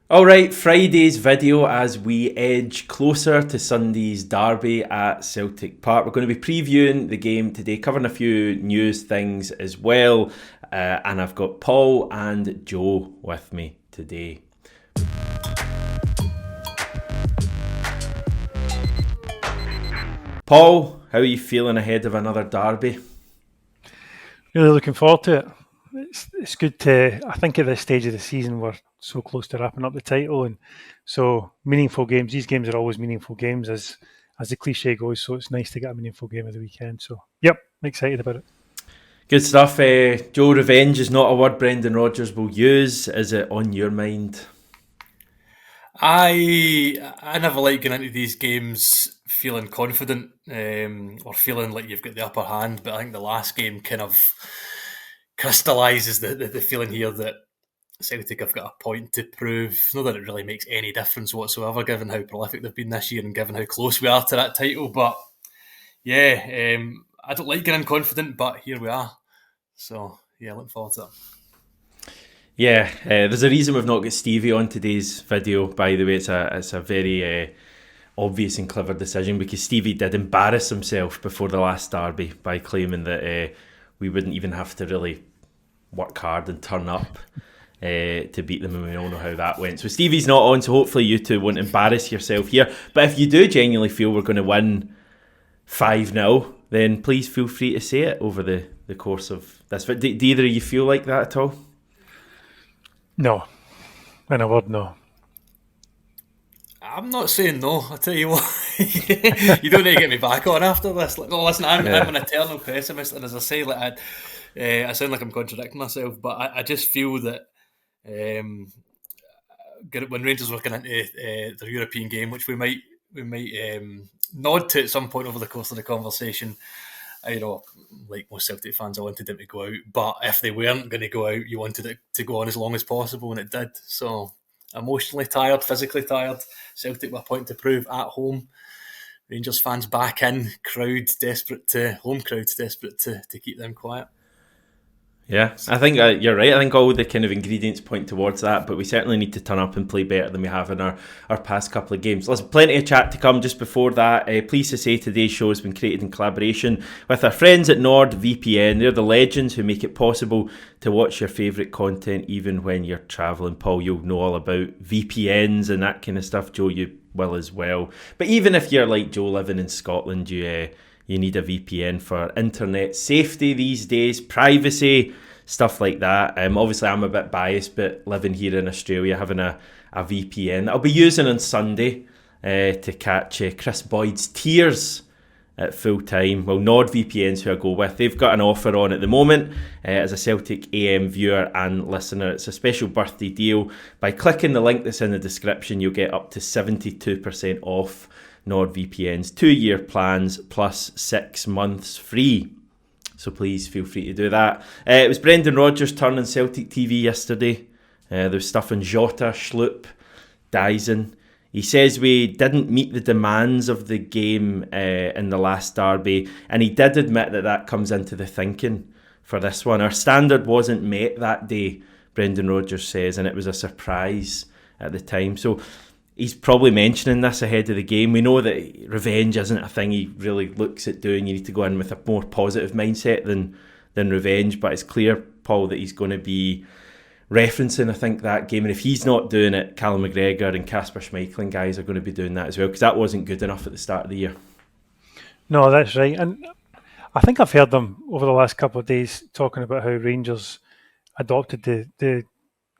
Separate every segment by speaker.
Speaker 1: Alright, Friday's video as we edge closer to Sunday's derby at Celtic Park. We're going to be previewing the game today, covering a few news things as well. And I've got Paul and Joe with me today. Paul, how are you feeling ahead of another derby?
Speaker 2: Really looking forward to it. It's good to. I think at this stage of the season we're so close to wrapping up the title, and so meaningful games. These games are always meaningful games, as the cliche goes. So it's nice to get a meaningful game of the weekend. So yep, I'm excited about it.
Speaker 1: Good stuff. Joe, revenge is not a word Brendan Rodgers will use. Is it on your mind?
Speaker 3: I never like getting into these games feeling confident or feeling like you've got the upper hand, but I think the last game kind of crystallises the feeling here that Celtic have got a point to prove. Not that it really makes any difference whatsoever, given how prolific they've been this year and given how close we are to that title. But yeah, I don't like getting confident, but here we are. So yeah, looking forward to it.
Speaker 1: Yeah, there's a reason we've not got Stevie on today's video, by the way. It's a very obvious and clever decision because Stevie did embarrass himself before the last derby by claiming that we wouldn't even have to really work hard and turn up to beat them, and we all know how that went. So Stevie's not on, so hopefully you two won't embarrass yourself here. But if you do genuinely feel we're going to win 5-0, then please feel free to say it over the course of this. But do either of you feel like that at all?
Speaker 2: No, in a word, no.
Speaker 3: I'm not saying no. I tell you what, you don't need to get me back on after this. Like, no, listen, I'm an eternal pessimist, and as I say, I sound like I'm contradicting myself, but I just feel that um, when Rangers were getting into their European game, which we might nod to at some point over the course of the conversation. Like most Celtic fans, I wanted them to go out, but if they weren't going to go out, you wanted it to go on as long as possible, and it did. So emotionally tired, physically tired. Celtic with a point to prove at home. Rangers fans back in, home crowds desperate to keep them quiet.
Speaker 1: Yeah, I think you're right. I think all the kind of ingredients point towards that, but we certainly need to turn up and play better than we have in our past couple of games. There's plenty of chat to come just before that. Pleased to say today's show has been created in collaboration with our friends at NordVPN. They're the legends who make it possible to watch your favourite content even when you're travelling. Paul, you'll know all about VPNs and that kind of stuff. Joe, you will as well. But even if you're like Joe living in Scotland, you need a VPN for internet safety these days, privacy, stuff like that. Obviously, I'm a bit biased, but living here in Australia, having a VPN that I'll be using on Sunday to catch Chris Boyd's tears at full time. Well, NordVPN's who I go with. They've got an offer on at the moment as a Celtic AM viewer and listener. It's a special birthday deal. By clicking the link that's in the description, you'll get up to 72% off NordVPN's 2-year plans plus 6 months free. So please feel free to do that. It was Brendan Rodgers' turn on Celtic TV yesterday. There was stuff on Jota, Schlupp, Dyson. He says we didn't meet the demands of the game in the last derby, and he did admit that comes into the thinking for this one. Our standard wasn't met that day, Brendan Rodgers says, and it was a surprise at the time. So he's probably mentioning this ahead of the game. We know that revenge isn't a thing he really looks at doing. You need to go in with a more positive mindset than revenge. But it's clear, Paul, that he's going to be referencing, I think, that game. And if he's not doing it, Callum McGregor and Kasper Schmeichel guys are going to be doing that as well, because that wasn't good enough at the start of the year.
Speaker 2: No, that's right. And I think I've heard them over the last couple of days talking about how Rangers adopted the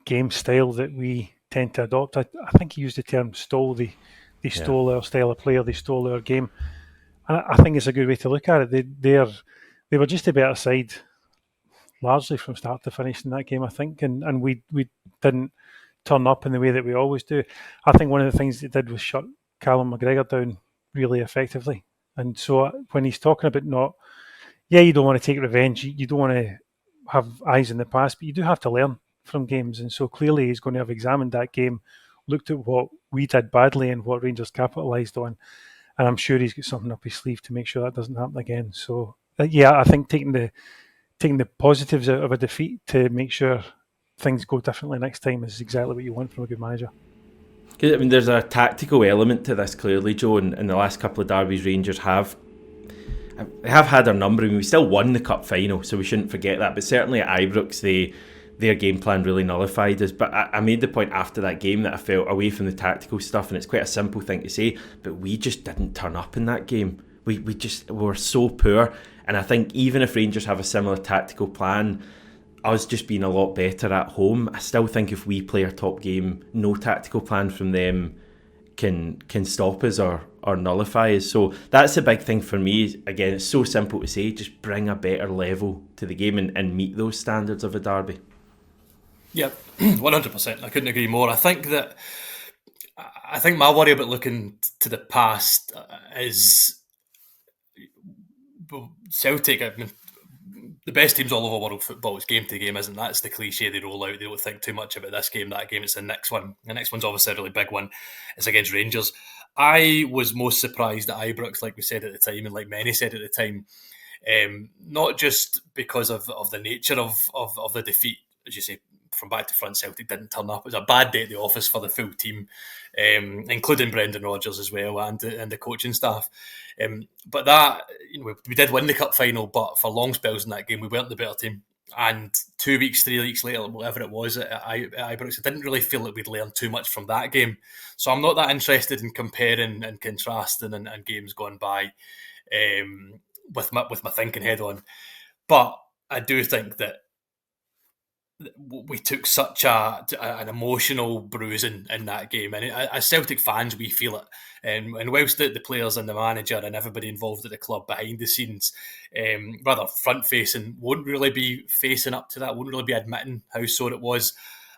Speaker 2: game style that we tend to adopt. I think he used the term stole. They stole our style of player. They stole our game. And I think it's a good way to look at it. They were just a better side, largely from start to finish in that game, I think. And we didn't turn up in the way that we always do. I think one of the things they did was shut Callum McGregor down really effectively. And so when he's talking about you don't want to take revenge. You don't want to have eyes in the past, but you do have to learn from games. And so clearly he's going to have examined that game, looked at what we did badly and what Rangers capitalised on. And I'm sure he's got something up his sleeve to make sure that doesn't happen again. So, I think taking the positives out of a defeat to make sure things go differently next time is exactly what you want from a good manager.
Speaker 1: 'Cause, I mean, there's a tactical element to this clearly, Joe. And in the last couple of derbies, Rangers have had a number. I mean, we still won the cup final, so we shouldn't forget that. But certainly at Ibrox, their game plan really nullified us. But I made the point after that game that I felt away from the tactical stuff, and it's quite a simple thing to say, but we just didn't turn up in that game. We were so poor. And I think even if Rangers have a similar tactical plan, us just being a lot better at home, I still think if we play our top game, no tactical plan from them can stop us or nullify us. So that's a big thing for me. Again, it's so simple to say, just bring a better level to the game and meet those standards of a derby.
Speaker 3: Yeah, 100%. I couldn't agree more. I think my worry about looking to the past is Celtic. I mean, the best teams all over world football, it's game to game, isn't that? It's the cliche they roll out. They don't think too much about this game, that game. It's the next one. The next one's obviously a really big one. It's against Rangers. I was most surprised at Ibrox, like we said at the time, and like many said at the time, not just because of the nature of the defeat, as you say, from back to front, Celtic didn't turn up. It was a bad day at the office for the full team, including Brendan Rodgers as well and the coaching staff. But that, we did win the cup final, but for long spells in that game, we weren't the better team. And 2 weeks, 3 weeks later, whatever it was at Ibrox, I didn't really feel that we'd learned too much from that game. So I'm not that interested in comparing and contrasting and games gone by with my thinking head on. But I do think that we took such an emotional bruising in that game, and as Celtic fans we feel it, and whilst the players and the manager and everybody involved at the club behind the scenes, rather front facing, won't really be facing up to that, won't really be admitting how sore it was.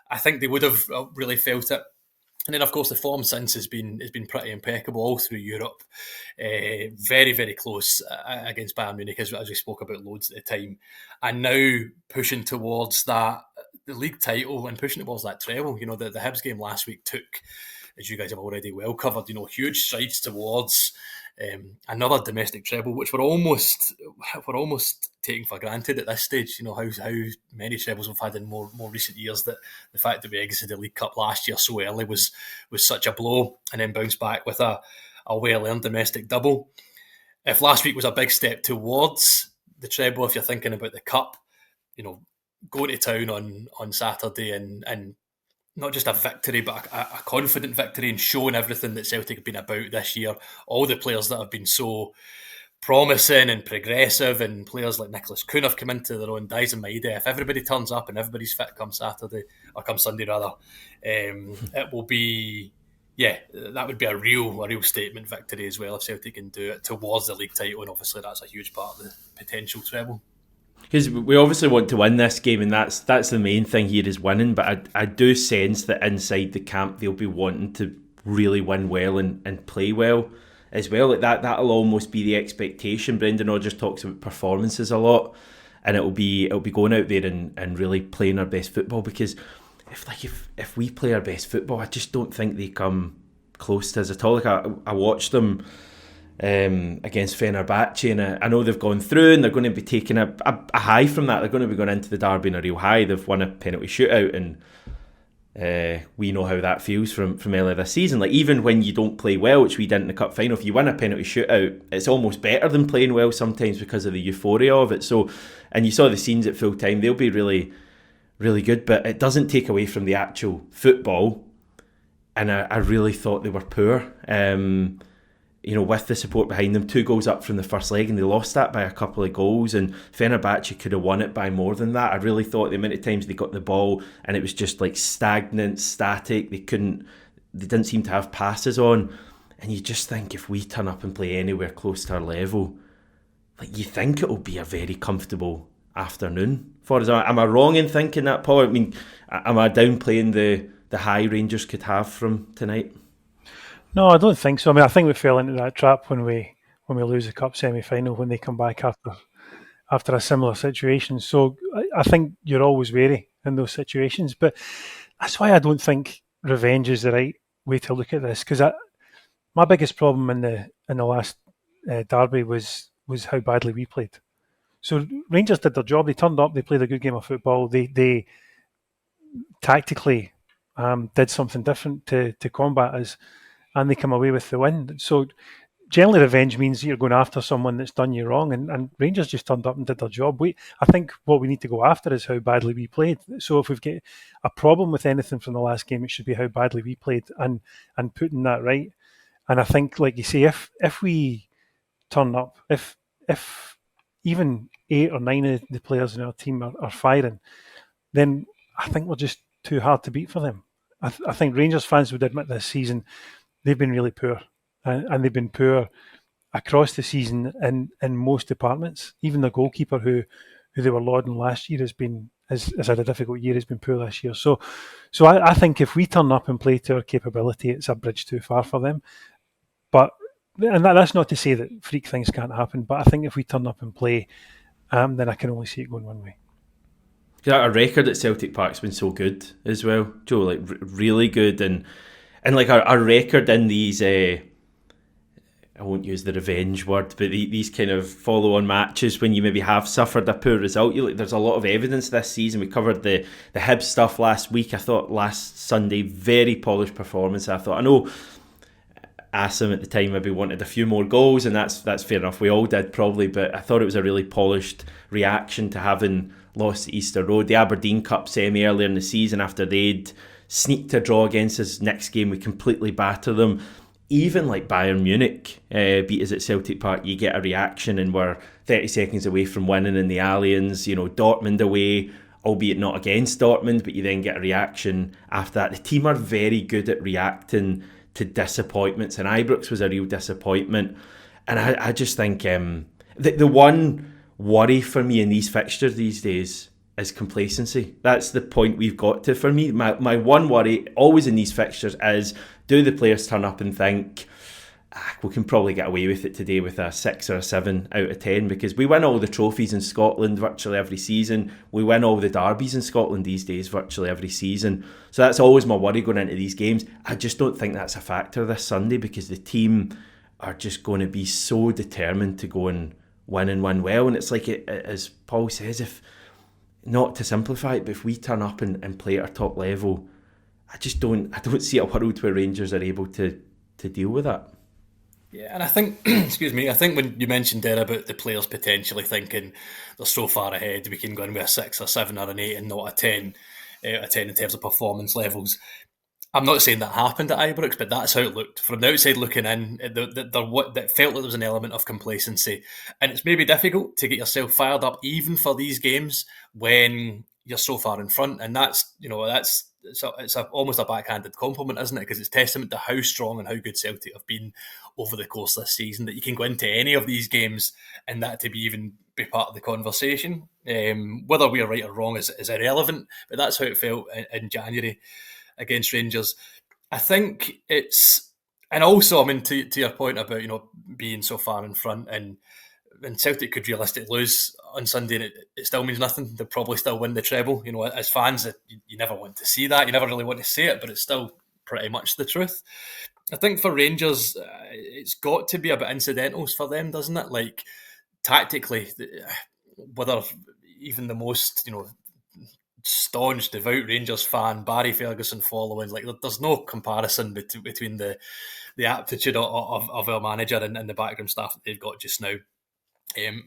Speaker 3: I think they would have really felt it. And then, of course, the form since has been pretty impeccable all through Europe. Very, very close against Bayern Munich, as we spoke about loads at the time. And now pushing towards the league title and pushing towards that treble. The Hibs game last week took, as you guys have already well covered, huge strides towards another domestic treble, which we're almost taking for granted at this stage. How many trebles we've had in more recent years, that the fact that we exited the League Cup last year so early was such a blow, and then bounced back with a well-earned domestic double. If last week was a big step towards the treble, if you're thinking about the cup, going to town on Saturday and not just a victory, but a confident victory, and showing everything that Celtic have been about this year. All the players that have been so promising and progressive, and players like Nicholas Kuhn have come into their own. Dyson Maeda, if everybody turns up and everybody's fit come Saturday, or come Sunday rather, it will be, that would be a real statement victory as well if Celtic can do it towards the league title, and obviously that's a huge part of the potential treble.
Speaker 1: Because we obviously want to win this game, and that's the main thing here, is winning. But I do sense that inside the camp they'll be wanting to really win well and play well as well. Like that'll almost be the expectation. Brendan Rodgers talks about performances a lot, and it'll be going out there and really playing our best football. Because if we play our best football, I just don't think they come close to us at all. Like I watched them against Fenerbahce, and I know they've gone through and they're going to be taking a high from that. They're going to be going into the derby in a real high. They've won a penalty shootout, and we know how that feels from earlier this season. Like, even when you don't play well, which we didn't in the cup final, if you win a penalty shootout, it's almost better than playing well sometimes because of the euphoria of it. So, and you saw the scenes at full time, they'll be really, really good, but it doesn't take away from the actual football. And I really thought they were poor. With the support behind them, 2 goals up from the first leg, and they lost that by a couple of goals, and Fenerbahce could have won it by more than that. I really thought the amount of times they got the ball and it was just like stagnant, static. They didn't seem to have passes on, and you just think if we turn up and play anywhere close to our level, like, you think it'll be a very comfortable afternoon for us. Am I wrong in thinking that, Paul? I mean, am I downplaying the high Rangers could have from tonight?
Speaker 2: No, I don't think so. I mean, I think we fell into that trap when we lose the cup semi-final, when they come back after a similar situation. So I think you're always wary in those situations. But that's why I don't think revenge is the right way to look at this. Because my biggest problem in the last derby was how badly we played. So Rangers did their job. They turned up. They played a good game of football. They tactically did something different to combat us, and they come away with the win. So generally, revenge means you're going after someone that's done you wrong, and Rangers just turned up and did their job. I think what we need to go after is how badly we played. So if we've got a problem with anything from the last game, it should be how badly we played and putting that right. And I think, like you say, if we turn up, if even 8 or 9 of the players in our team are firing, then I think we're just too hard to beat for them. I think Rangers fans would admit this season they've been really poor, and they've been poor across the season in most departments. Even the goalkeeper who they were lauding last year has had a difficult year. Has been poor this year. So I think if we turn up and play to our capability, it's a bridge too far for them. But that's not to say that freak things can't happen. But I think if we turn up and play, then I can only see it going one way.
Speaker 1: Our record at Celtic Park's been so good as well, Joe. Like really good, and like our record in these. I won't use the revenge word, but these kind of follow-on matches when you maybe have suffered a poor result. There's a lot of evidence this season. We covered the Hibs stuff last week. I thought last Sunday, very polished performance. I know Assam at the time maybe wanted a few more goals, and that's fair enough. We all did probably, but I thought it was a really polished reaction to having lost at Easter Road. The Aberdeen Cup semi earlier in the season, after they'd sneaked a draw against us, next game we completely batter them. Even like Bayern Munich beat us at Celtic Park, you get a reaction, and we're 30 seconds away from winning in the Allianz. Dortmund away, albeit not against Dortmund, but you then get a reaction after that. The team are very good at reacting to disappointments, and Ibrox was a real disappointment. And I just think the one worry for me in these fixtures these days is complacency. That's the point we've got to. For me, my one worry always in these fixtures is, do the players turn up and think, we can probably get away with it today with a 6 or a 7 out of 10, because we win all the trophies in Scotland virtually every season. We win all the derbies in Scotland these days virtually every season. So that's always my worry going into these games. I just don't think that's a factor this Sunday, because the team are just going to be so determined to go and win well. And it's like, as Paul says, if not to simplify it, but if we turn up and play at our top level, I don't see a world where Rangers are able to deal with that.
Speaker 3: Yeah, and I think, excuse me, I think when you mentioned there about the players potentially thinking they're so far ahead, we can go in with a 6 or 7 or an 8 and not a 10 out of 10 in terms of performance levels. I'm not saying that happened at Ibrox, but that's how it looked. From the outside looking in, that felt like there was an element of complacency. And it's maybe difficult to get yourself fired up even for these games when you're so far in front. And it's almost a backhanded compliment, isn't it? Because it's testament to how strong and how good Celtic have been over the course of this season, that you can go into any of these games and that to be part of the conversation. Whether we are right or wrong is irrelevant, but that's how it felt in January against Rangers. I think it's, and also, I mean, to your point about being so far in front, and Celtic could realistically lose on Sunday, and it still means nothing. They'll probably still win the treble. As fans, you never want to see that. You never really want to say it, but it's still pretty much the truth. I think for Rangers, it's got to be a bit incidentals for them, doesn't it? Like, tactically, whether even the most, staunch, devout Rangers fan, Barry Ferguson following, like, there's no comparison between the aptitude of our manager and the background staff that they've got just now.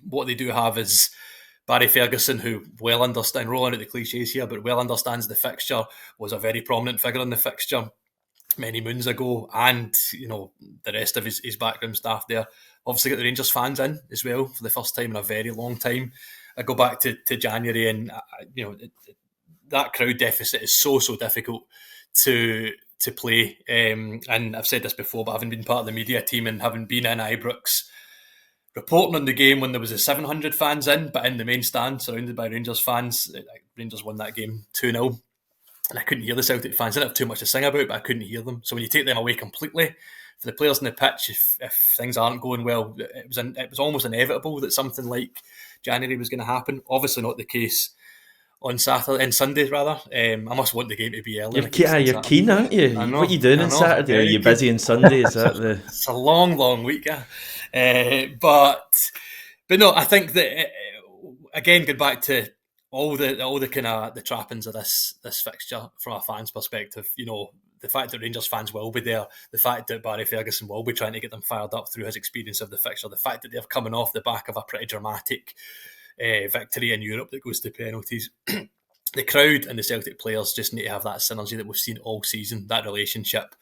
Speaker 3: What they do have is Barry Ferguson, who well understands, rolling out the cliches here, but well understands the fixture, was a very prominent figure in the fixture many moons ago, and the rest of his background staff there. Obviously got the Rangers fans in as well for the first time in a very long time. I go back to January, and that crowd deficit is so difficult to play. And I've said this before, but having been part of the media team and having been in Ibrox, reporting on the game when there was 700 fans in, but in the main stand surrounded by Rangers fans, Rangers won that game 2-0. And I couldn't hear the Celtic fans. I didn't have too much to sing about, but I couldn't hear them. So when you take them away completely, for the players on the pitch, if things aren't going well, it was almost inevitable that something like January was going to happen. Obviously not the case on Sunday rather. I must want the game to be early.
Speaker 1: You're keen, aren't you? What are you doing on Saturday? Are you busy on Sunday? Is that the?
Speaker 3: It's a long week, yeah. But no, I think that again, going back to all the kind of the trappings of this fixture from a fan's perspective, the fact that Rangers fans will be there, the fact that Barry Ferguson will be trying to get them fired up through his experience of the fixture, the fact that they're coming off the back of a pretty dramatic victory in Europe that goes to penalties. The crowd and the Celtic players just need to have that synergy that we've seen all season, that relationship,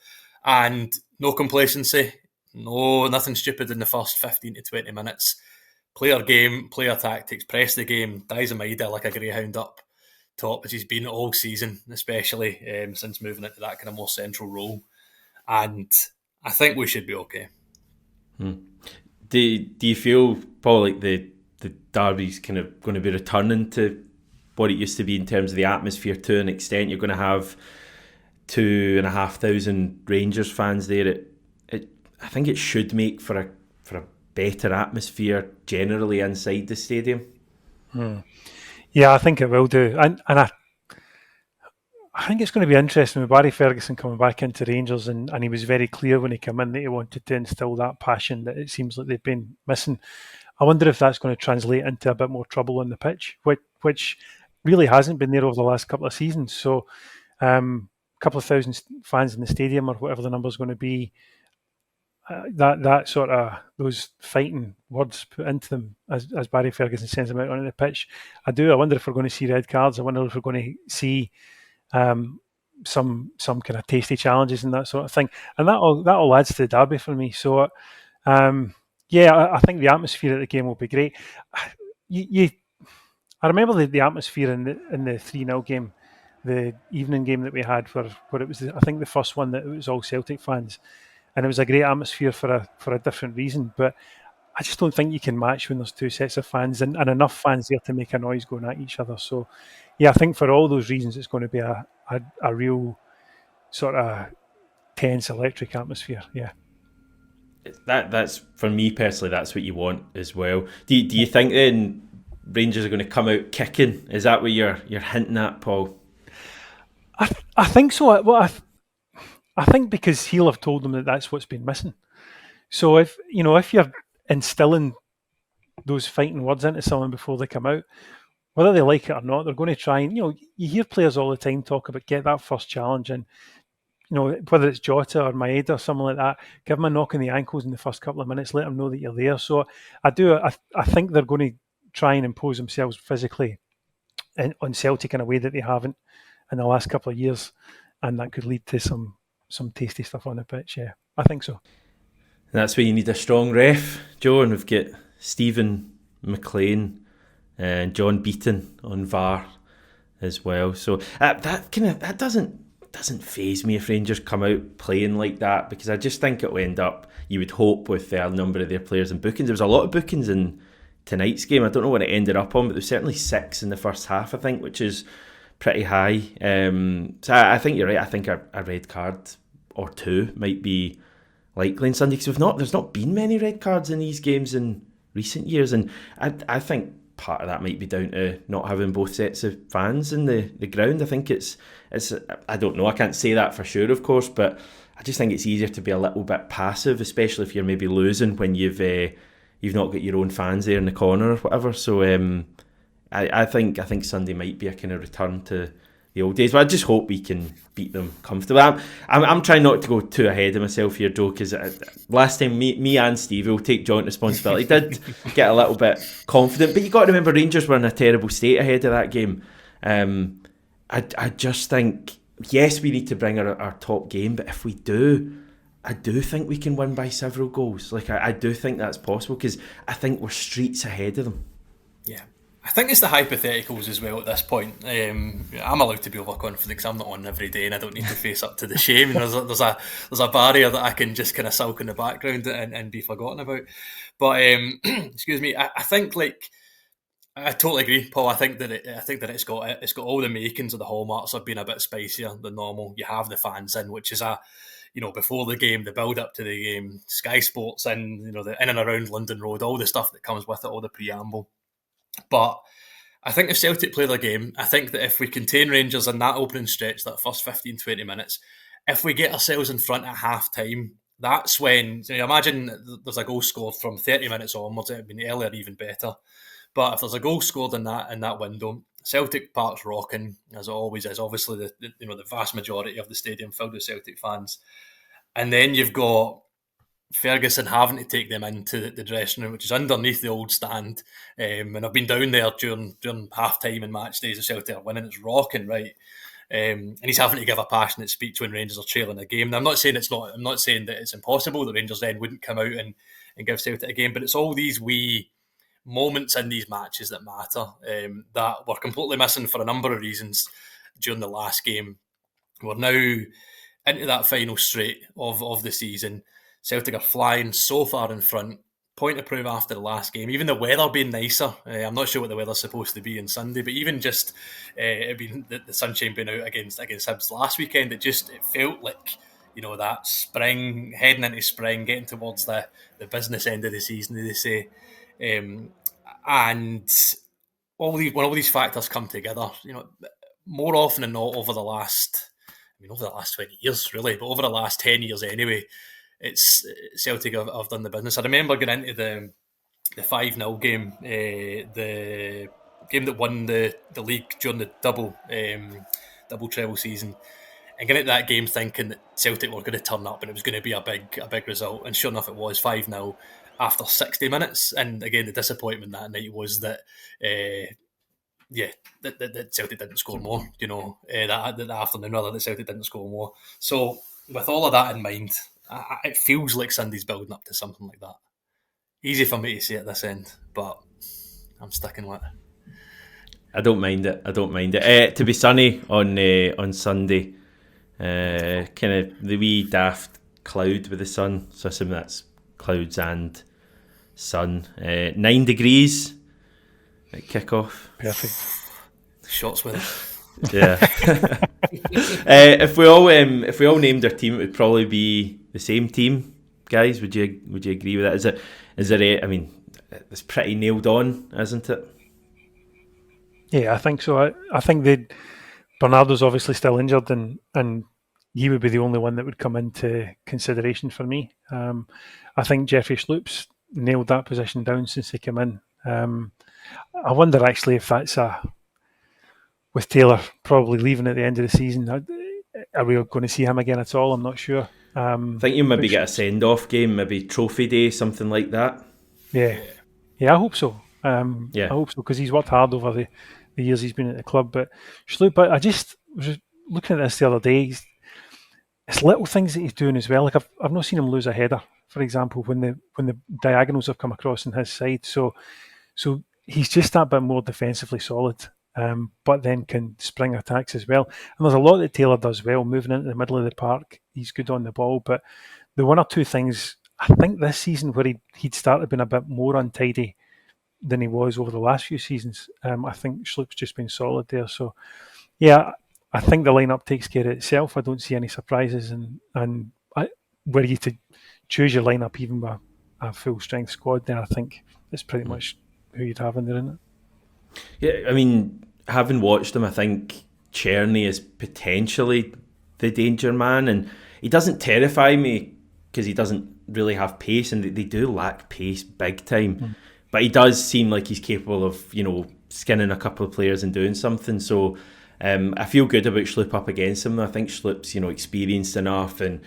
Speaker 3: and no complacency, nothing stupid in the first 15 to 20 minutes. Player game, player tactics, press the game, dies a Maida like a greyhound up top, as he's been all season, especially since moving into that kind of more central role. And I think we should be okay.
Speaker 1: Do you feel, Paul, like the derby's kind of going to be returning to what it used to be in terms of the atmosphere to an extent? You're going to have 2,500 Rangers fans there. I think it should make for a better atmosphere generally inside the stadium.
Speaker 2: Yeah, I think it will do, and I think it's going to be interesting with Barry Ferguson coming back into Rangers, and he was very clear when he came in that he wanted to instill that passion that it seems like they've been missing. I wonder if that's going to translate into a bit more trouble on the pitch, which really hasn't been there over the last couple of seasons. So a couple of thousand fans in the stadium, or whatever the number's going to be, that sort of those fighting words put into them as Barry Ferguson sends them out onto the pitch. I wonder if we're going to see red cards. I wonder if we're going to see some kind of tasty challenges and that sort of thing. And that all adds to the derby for me. So I think the atmosphere at the game will be great. I remember the atmosphere in the 3-0 game, the evening game that we had, where it was I think the first one that it was all Celtic fans. And it was a great atmosphere for a different reason. But I just don't think you can match when there's two sets of fans and enough fans there to make a noise going at each other. So, yeah, I think for all those reasons, it's going to be a real sort of tense, electric atmosphere. Yeah.
Speaker 1: That's for me personally. That's what you want as well. Do you think then Rangers are going to come out kicking? Is that what you're hinting at, Paul?
Speaker 2: I think so. Well, I think because he'll have told them that that's what's been missing. So if you're instilling those fighting words into someone before they come out, whether they like it or not, they're going to try and, you hear players all the time talk about get that first challenge, and whether it's Jota or Maeda or something like that, give them a knock in the ankles in the first couple of minutes, let them know that you're there. So I think they're going to try and impose themselves physically on Celtic in a way that they haven't in the last couple of years, and that could lead to some tasty stuff on the pitch. Yeah, I think so.
Speaker 1: That's where you need a strong ref, Joe, and we've got Stephen McLean and John Beaton on VAR as well. So that doesn't faze me if Rangers come out playing like that, because I just think it will end up, you would hope, with a number of their players in bookings. There was a lot of bookings in tonight's game. I don't know what it ended up on, but there's certainly 6 in the first half, I think, which is pretty high. So I think you're right. I think a red card or 2 might be likely on Sunday, because there's not been many red cards in these games in recent years, and I think part of that might be down to not having both sets of fans in the ground. I think it's I don't know, I can't say that for sure, of course, but I just think it's easier to be a little bit passive, especially if you're maybe losing when you've not got your own fans there in the corner or whatever. So I think Sunday might be a kind of return to the old days, but I just hope we can beat them comfortably. I'm trying not to go too ahead of myself here, Joe, because last time me and Steve will take joint responsibility. Did get a little bit confident, but you got to remember Rangers were in a terrible state ahead of that game. I just think, yes, we need to bring our top game, but if we do, I do think we can win by several goals. Like I do think that's possible, because I think we're streets ahead of them.
Speaker 3: Yeah. I think it's the hypotheticals as well at this point. I'm allowed to be overconfident because I'm not on every day and I don't need to face up to the shame. There's a barrier that I can just kind of sulk in the background and be forgotten about. But excuse me, I think, like, I totally agree, Paul. I think that it's got all the makings of the hallmarks of being a bit spicier than normal. You have the fans in, which is before the game, the build up to the game, Sky Sports in, the in and around London Road, all the stuff that comes with it, all the preamble. But I think if Celtic play their game, I think that if we contain Rangers in that opening stretch, that first 15-20 minutes, if we get ourselves in front at half-time, that's when, imagine there's a goal scored from 30 minutes onwards. It would have been earlier even better. But if there's a goal scored in that window, Celtic Park's rocking as it always is. Obviously, the vast majority of the stadium filled with Celtic fans, and then you've got Ferguson having to take them into the dressing room, which is underneath the old stand. And I've been down there during half time and match days of Celtic are winning. It's rocking, right? And he's having to give a passionate speech when Rangers are trailing a game. Now, I'm not saying that it's impossible that Rangers then wouldn't come out and give Celtic a game, but it's all these wee moments in these matches that matter that were completely missing for a number of reasons during the last game. We're now into that final straight of the season. Celtic are flying so far in front. Point to prove after the last game. Even the weather being nicer. I'm not sure what the weather's supposed to be on Sunday, but even just it being the sunshine being out against Hibs last weekend, it felt like that spring, heading into spring, getting towards the business end of the season, they say, and when all these factors come together, more often than not over the last 20 years, really, but over the last 10 years anyway, it's Celtic have done the business. I remember going into the 5-0 game, the game that won the league during the double treble season, and getting into that game thinking that Celtic were going to turn up and it was going to be a big result, and sure enough it was 5-0 after 60 minutes. And again, the disappointment that night was that that Celtic didn't score more, that afternoon, rather, that Celtic didn't score more. So with all of that in mind, it feels like Sunday's building up to something like that. Easy for me to say at this end, but I'm sticking with it.
Speaker 1: I don't mind it. To be sunny on Sunday, kind of the wee daft cloud with the sun, so I assume that's clouds and sun. 9 degrees at kickoff.
Speaker 2: Perfect.
Speaker 3: Shots with it.
Speaker 1: Yeah. If we all named our team, it would probably be the same team, guys. Would you agree with that? Is there I mean, it's pretty nailed on, isn't it?
Speaker 2: Yeah, I think so. I think Bernardo's obviously still injured, and he would be the only one that would come into consideration for me. I think Jeffrey Schlupp's nailed that position down since he came in. I wonder actually if that's with Taylor probably leaving at the end of the season. Are we going to see him again at all? I'm not sure.
Speaker 1: I think you maybe get a send-off game, maybe trophy day, something like that.
Speaker 2: Yeah, I hope so. I hope so, because he's worked hard over the years he's been at the club. But Schlupp, I just was looking at this the other day. It's little things that he's doing as well. Like I've not seen him lose a header, for example, when the diagonals have come across on his side. So he's just that bit more defensively solid. But then can spring attacks as well. And there's a lot that Taylor does well, moving into the middle of the park. He's good on the ball, but the one or two things, I think this season where he'd started being a bit more untidy than he was over the last few seasons. I think Schlupp's just been solid there. So, yeah, I think the lineup takes care of itself. I don't see any surprises, and were you to choose your lineup even with a full strength squad, then I think it's pretty much who you'd have in there, isn't it?
Speaker 1: Yeah, I mean, having watched him, I think Czerny is potentially the danger man, and he doesn't terrify me because he doesn't really have pace, and they do lack pace big time. But he does seem like he's capable of, skinning a couple of players and doing something. So I feel good about Schlupp up against him. I think Schlupp's, experienced enough, and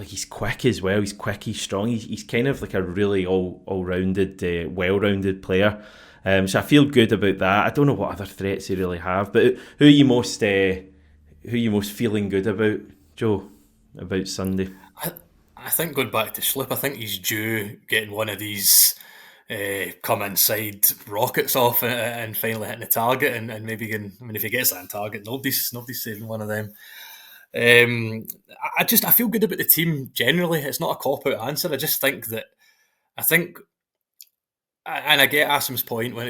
Speaker 1: he's quick as well. He's quick, he's strong. He's kind of like a really all-rounded, well-rounded player. So I feel good about that. I don't know what other threats he really have, but who are you most feeling good about, Joe, about Sunday?
Speaker 3: I think going back to Schlupp, I think he's due getting one of these come inside rockets off and finally hitting the target, and maybe if he gets that on target, nobody's saving one of them. I feel good about the team generally. It's not a cop-out answer. I just think that and I get Asim's point when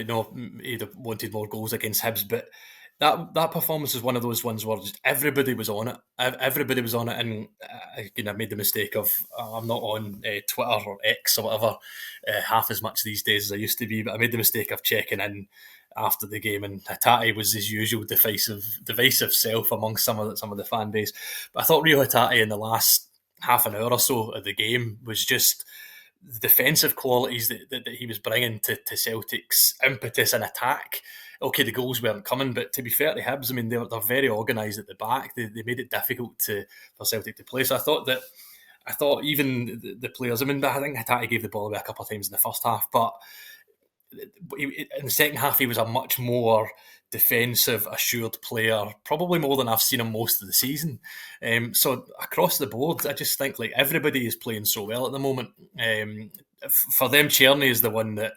Speaker 3: he'd have wanted more goals against Hibs, but that performance is one of those ones where just everybody was on it. Everybody was on it, and I made the mistake of I'm not on Twitter or X or whatever half as much these days as I used to be, but I made the mistake of checking in after the game, and Hatate was his usual divisive self among some of the fan base. But I thought Rio Hatate in the last half an hour or so of the game was just the defensive qualities that he was bringing to Celtic's impetus and attack. Okay, the goals weren't coming, but to be fair to Hibs, I mean, they're very organised at the back. They made it difficult for Celtic to play. So I thought even the players, I mean, I think Hatate gave the ball away a couple of times in the first half, but in the second half, he was a much more defensive, assured player, probably more than I've seen him most of the season. So across the board, I just think like everybody is playing so well at the moment. For them, Černý is the one that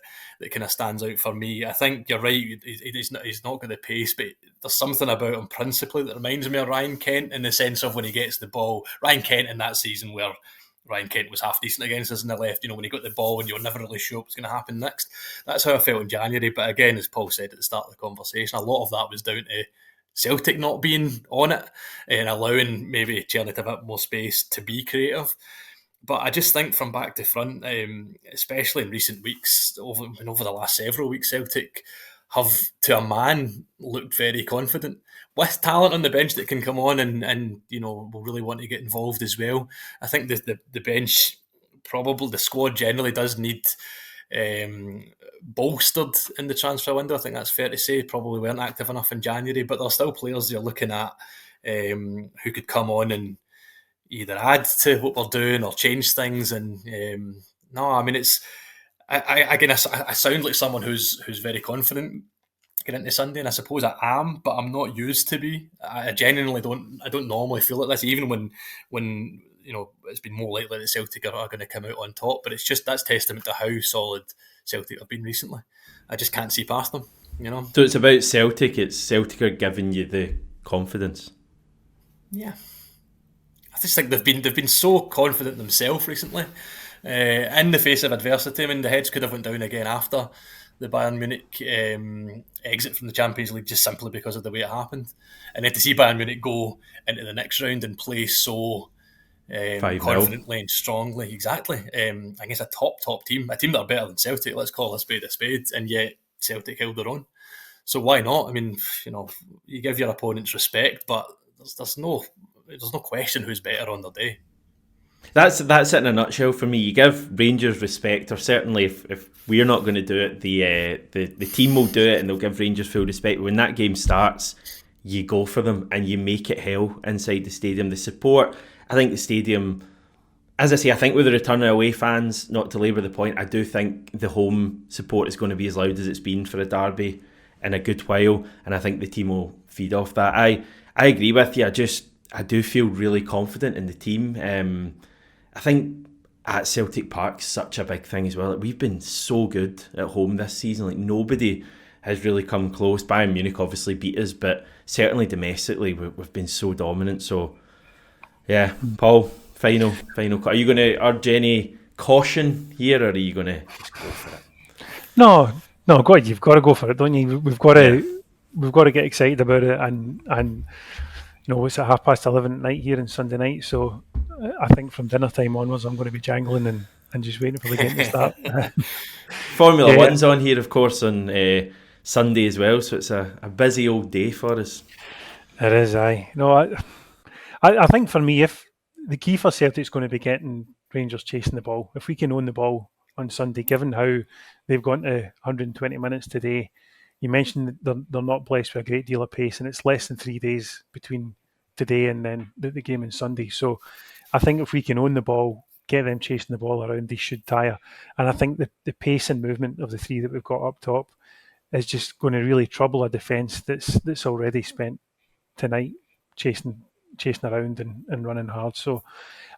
Speaker 3: kind of stands out for me. I think you're right, he's not got the pace, but there's something about him principally that reminds me of Ryan Kent in the sense of when he gets the ball. Ryan Kent in that season where Ryan Kent was half decent against us in the left, when he got the ball and you were never really sure what was going to happen next. That's how I felt in January. But again, as Paul said at the start of the conversation, a lot of that was down to Celtic not being on it and allowing maybe Černý to have a bit more space to be creative. But I just think from back to front, especially in recent weeks, over the last several weeks, Celtic have, to a man, looked very confident. With talent on the bench that can come on and will really want to get involved as well. I think the bench, probably the squad generally does need bolstered in the transfer window. I think that's fair to say. Probably weren't active enough in January, but there are still players you're looking at who could come on and either add to what we're doing or change things. And no, I mean I sound like someone who's very confident getting into Sunday, and I suppose I am, but I'm not used to be. I genuinely don't normally feel like this, even when it's been more likely that Celtic are going to come out on top. But it's just that's testament to how solid Celtic have been recently. I just can't see past them.
Speaker 1: So it's about Celtic. It's Celtic are giving you the confidence.
Speaker 3: Yeah. I just think they've been so confident themselves recently, in the face of adversity. I mean, the heads could have went down again after the Bayern Munich exit from the Champions League just simply because of the way it happened, and then to see Bayern Munich go into the next round and play so confidently and strongly, exactly, against a top team, a team that are better than Celtic. Let's call a spade, and yet Celtic held their own. So why not? I mean, you give your opponents respect, but there's no question who's better on their day.
Speaker 1: That's it in a nutshell for me. You give Rangers respect, or certainly if we're not going to do it, the team will do it and they'll give Rangers full respect. When that game starts, you go for them and you make it hell inside the stadium. The support, I think the stadium, as I say, I think with the return of away fans, not to labour the point, I do think the home support is going to be as loud as it's been for a derby in a good while, and I think the team will feed off that. I agree with you. I do feel really confident in the team. I think at Celtic Park's such a big thing as well. We've been so good at home this season. Like nobody has really come close. Bayern Munich obviously beat us, but certainly domestically we've been so dominant. So yeah, Paul, final. Are you going to urge any caution here, or are you going to just go for it?
Speaker 2: No, God, you've got to go for it, don't you? We've got to get excited about it, and it's at 11:30 at night here on Sunday night, so I think from dinner time onwards I'm going to be jangling and just waiting for the game to start.
Speaker 1: Formula One's on here, of course, on Sunday as well, so it's a busy old day for us.
Speaker 2: It is, aye. No, I think for me, if the key for Celtic's going to be getting Rangers chasing the ball. If we can own the ball on Sunday, given how they've gone to 120 minutes today, you mentioned that they're not blessed with a great deal of pace, and it's less than 3 days between today and then the game on Sunday. So I think if we can own the ball, get them chasing the ball around, they should tire. And I think the pace and movement of the three that we've got up top is just going to really trouble a defence that's already spent tonight chasing around and running hard. So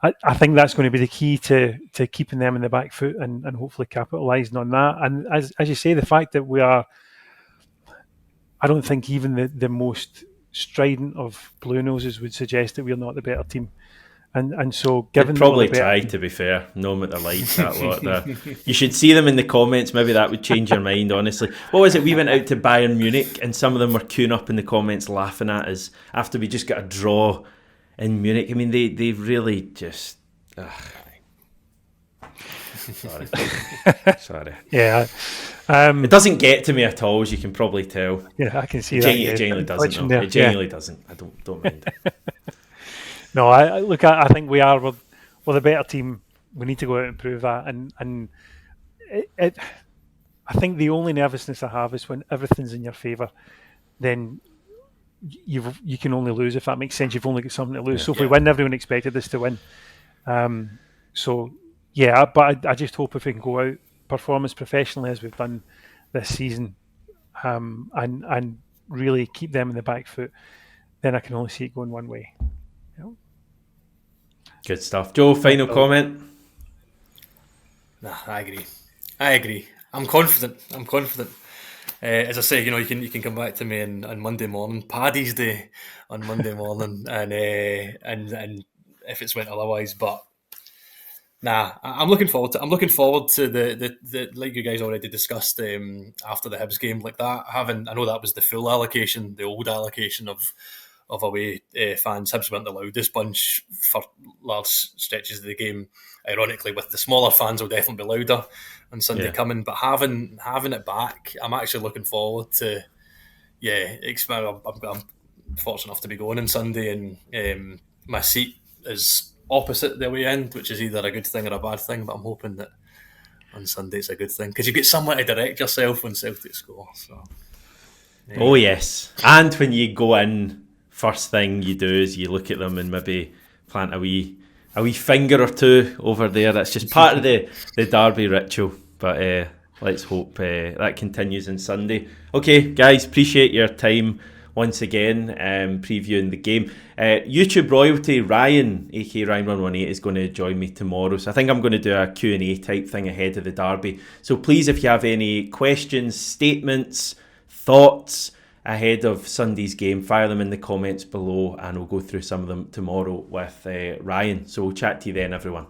Speaker 2: I think that's going to be the key to keeping them in the back foot and hopefully capitalising on that. And as you say, the fact that we are, I don't think even the most strident of Blue Noses would suggest that we're not the better team. And so given
Speaker 1: they'd probably try, to be fair, know what they're like, that lot there. You should see them in the comments, maybe that would change your mind, honestly. What was it, we went out to Bayern Munich and some of them were queuing up in the comments laughing at us after we just got a draw in Munich. I mean, they really just... Sorry.
Speaker 2: Yeah.
Speaker 1: It doesn't get to me at all, as you can probably tell.
Speaker 2: Yeah, I can see
Speaker 1: that. It genuinely doesn't. It genuinely doesn't. I don't mind it.
Speaker 2: No, I think we're the better team we need to go out and prove that. And I think the only nervousness I have is when everything's in your favour, then you can only lose, if that makes sense. You've only got something to lose. So if we win, everyone expected us to win. But I just hope if we can go out, perform as professionally as we've done this season, and really keep them in the back foot, then I can only see it going one way.
Speaker 1: Good stuff. Joe, final comment?
Speaker 3: Nah, I agree. I'm confident. As I say, you can come back to me on Monday morning, Paddy's Day on Monday morning, and if it's went otherwise, but nah, I'm looking forward to the like you guys already discussed after the Hibs game, like that. I know that was the full allocation, the old allocation of away fans. Hibs weren't the loudest bunch for large stretches of the game. Ironically, with the smaller fans, will definitely be louder on Sunday coming. But having it back, I'm actually looking forward to. I'm fortunate enough to be going on Sunday, and my seat is opposite the away end, which is either a good thing or a bad thing. But I'm hoping that on Sunday it's a good thing because you get somewhere to direct yourself when Celtic score. So. Yeah.
Speaker 1: Oh yes, and when you go in, first thing you do is you look at them and maybe plant a wee finger or two over there. That's just part of the derby ritual. But let's hope that continues on Sunday. Okay, guys, appreciate your time once again, previewing the game. YouTube royalty Ryan, aka Ryan118, is going to join me tomorrow. So I think I'm going to do a Q&A type thing ahead of the derby. So please, if you have any questions, statements, thoughts ahead of Sunday's game, fire them in the comments below and we'll go through some of them tomorrow with Ryan. So we'll chat to you then, everyone.